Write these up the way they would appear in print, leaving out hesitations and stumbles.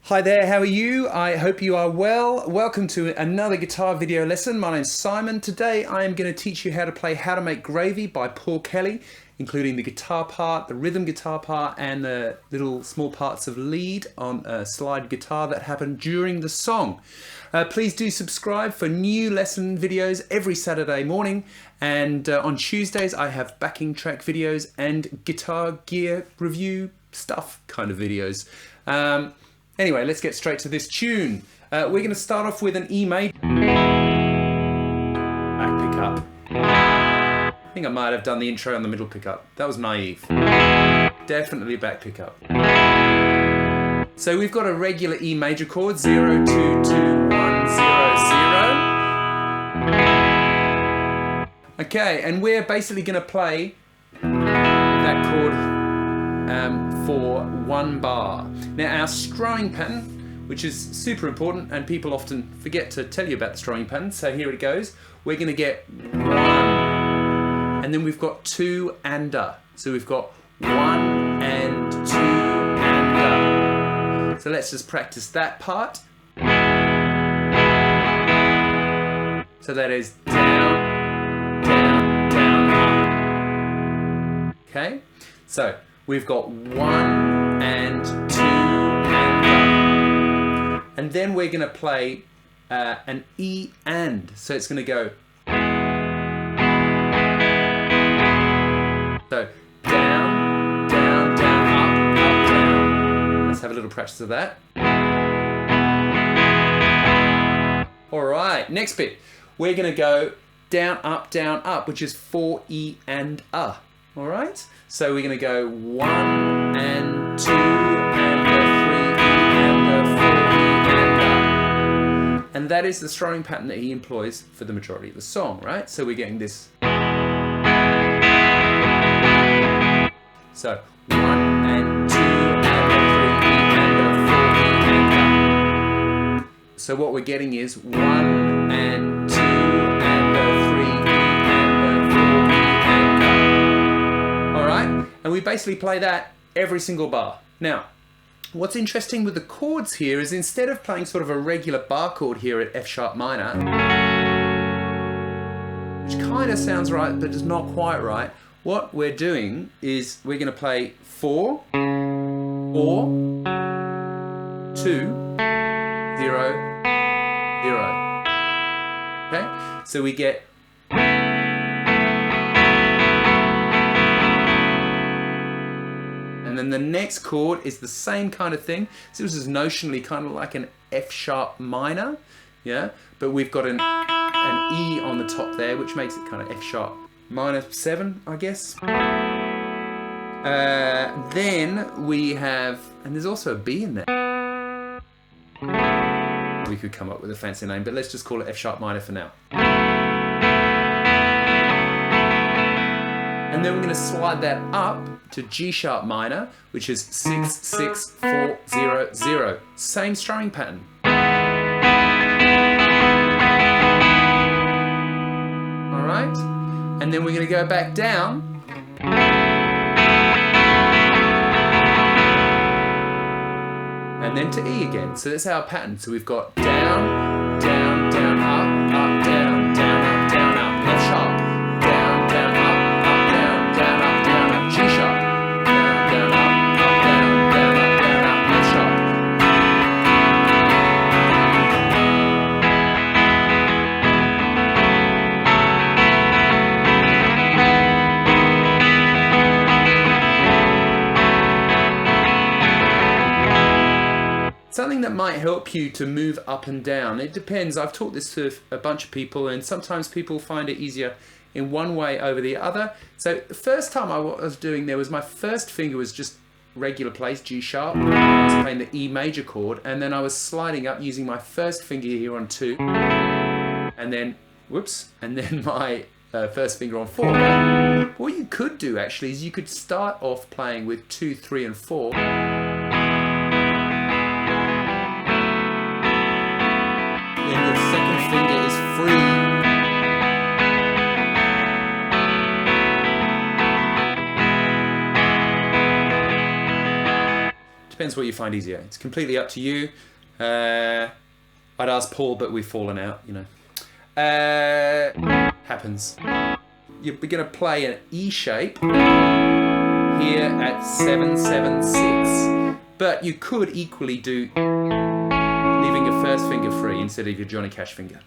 Hi there, how are you? I hope you are well. Welcome to another guitar video lesson. My name's Simon. Today I am going to teach you how to play How to Make Gravy by Paul Kelly, including the guitar part, the rhythm guitar part, and the little small parts of lead on a slide guitar that happen during the song. Please do subscribe for new lesson videos every Saturday morning, and on Tuesdays I have backing track videos and guitar gear review stuff kind of videos. Anyway, let's get straight to this tune. We're going to start off with an E major. Back pickup. I think I might have done the intro on the middle pickup. That was naive. Definitely back pickup. So we've got a regular E major chord, 0, 2, 2, 1, 0, 0. Okay, and we're basically going to play that chord for one bar. Now our strumming pattern, which is super important and people often forget to tell you about the strumming pattern, so here it goes. We're going to get 1 and then we've got 2 and a. So we've got 1 and 2 and a. So let's just practice that part. So that is down, down, down, up. Okay, so we've got 1 and 2 and up. And then we're going to play an E and. So it's going to go. So down, down, down, up, up, down. Let's have a little practice of that. Alright, next bit. We're going to go down, up, which is 4 E and a. Alright, so we're going to go 1 and 2 and a 3 E and a 4 E and a. And that is the strumming pattern that he employs for the majority of the song, right? So we're getting this. So 1 and 2 and a 3 E and a 4 E and a. So what we're getting is 1 and 2 and a 3 E and a 4 E and a. Alright? And we basically play that every single bar. Now, what's interesting with the chords here is instead of playing sort of a regular bar chord here at F sharp minor, which kind of sounds right but is not quite right, what we're doing is we're going to play 4, 4, 2, 0, 0. Okay? So we get and then the next chord is the same kind of thing. So this is notionally kind of like an F sharp minor, yeah, but we've got an E on the top there, which makes it kind of F sharp minor 7, I guess. Then we have, and there's also a B in there. We could come up with a fancy name, but let's just call it F sharp minor for now. And then we're going to slide that up to G sharp minor, which is 6, 6, 4, 0, 0. Same strumming pattern. Alright? And then we're going to go back down. And then to E again. So that's our pattern. So we've got down, down, down, up, up, down, down, up, down, up, F sharp. Something that might help you to move up and down. It depends. I've taught this to a bunch of people and sometimes people find it easier in one way over the other. So the first time I was doing there was my first finger was just regular place, G sharp. I was playing the E major chord and then I was sliding up using my first finger here on 2 and then, whoops, and then my first finger on 4. But what you could do actually is you could start off playing with 2, 3 and 4. Then your second finger is free. Depends what you find easier. It's completely up to you. I'd ask Paul, but we've fallen out, you know. Happens. You're going to play an E shape here at 7-7-6. But you could equally do leaving your first finger free instead of your Johnny Cash finger.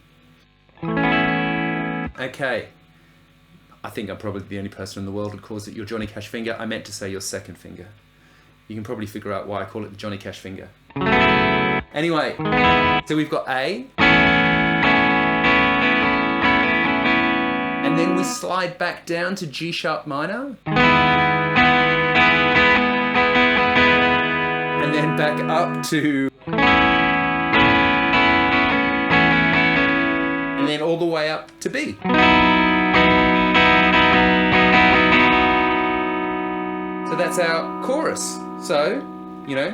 Okay. I think I'm probably the only person in the world who calls it your Johnny Cash finger. I meant to say your second finger. You can probably figure out why I call it the Johnny Cash finger. Anyway, so we've got A. And then we slide back down to G sharp minor. And then back up to... And then all the way up to B. So that's our chorus. So, you know.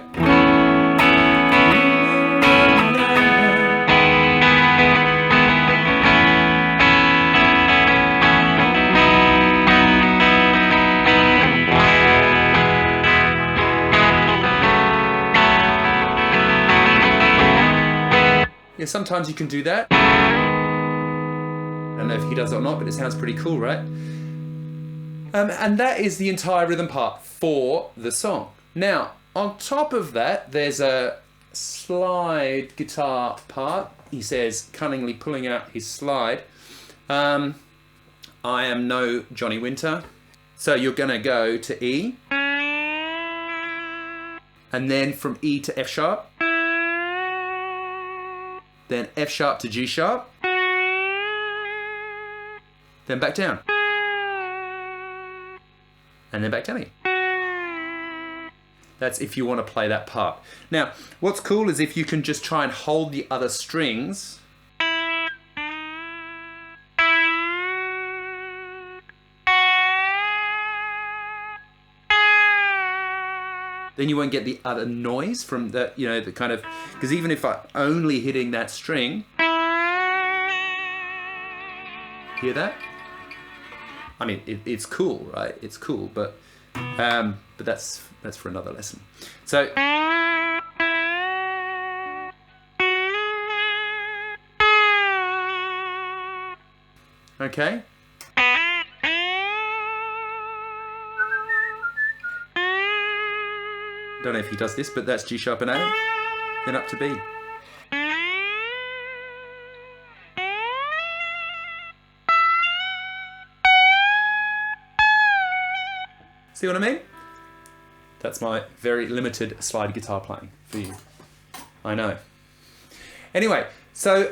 Yeah, sometimes you can do that. I don't know if he does it or not, but it sounds pretty cool, right? And that is the entire rhythm part for the song. Now, on top of that, there's a slide guitar part. He says, cunningly pulling out his slide. I am no Johnny Winter. So you're going to go to E. And then from E to F sharp. Then F sharp to G sharp. Then back down. And then back down again. That's if you want to play that part. Now, what's cool is if you can just try and hold the other strings. Then you won't get the other noise from the, you know, the kind of, because even if I'm only hitting that string, hear that? I mean, it's cool, right? It's cool, but that's for another lesson. So, okay. Don't know if he does this, but that's G sharp and A, then up to B. See what I mean? That's my very limited slide guitar playing for you. I know. Anyway, so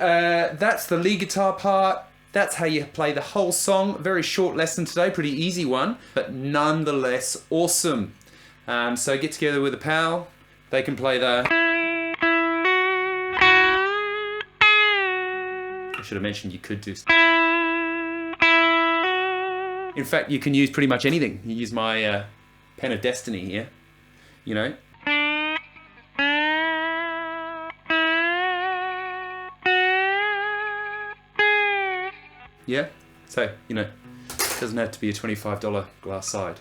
that's the lead guitar part. That's how you play the whole song. Very short lesson today, pretty easy one, but nonetheless awesome. So get together with a pal. They can play the... I should have mentioned you could do... In fact, you can use pretty much anything. You use my Pen of Destiny here, you know. Yeah, so, you know, it doesn't have to be a $25 glass side.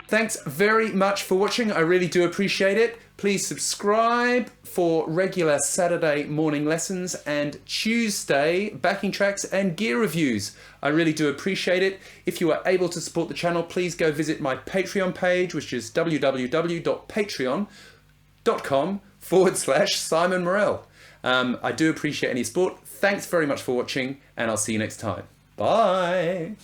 Thanks very much for watching. I really do appreciate it. Please subscribe for regular Saturday morning lessons and Tuesday backing tracks and gear reviews. I really do appreciate it. If you are able to support the channel, please go visit my Patreon page, which is www.patreon.com/Simon Morell. I do appreciate any support. Thanks very much for watching, and I'll see you next time. Bye.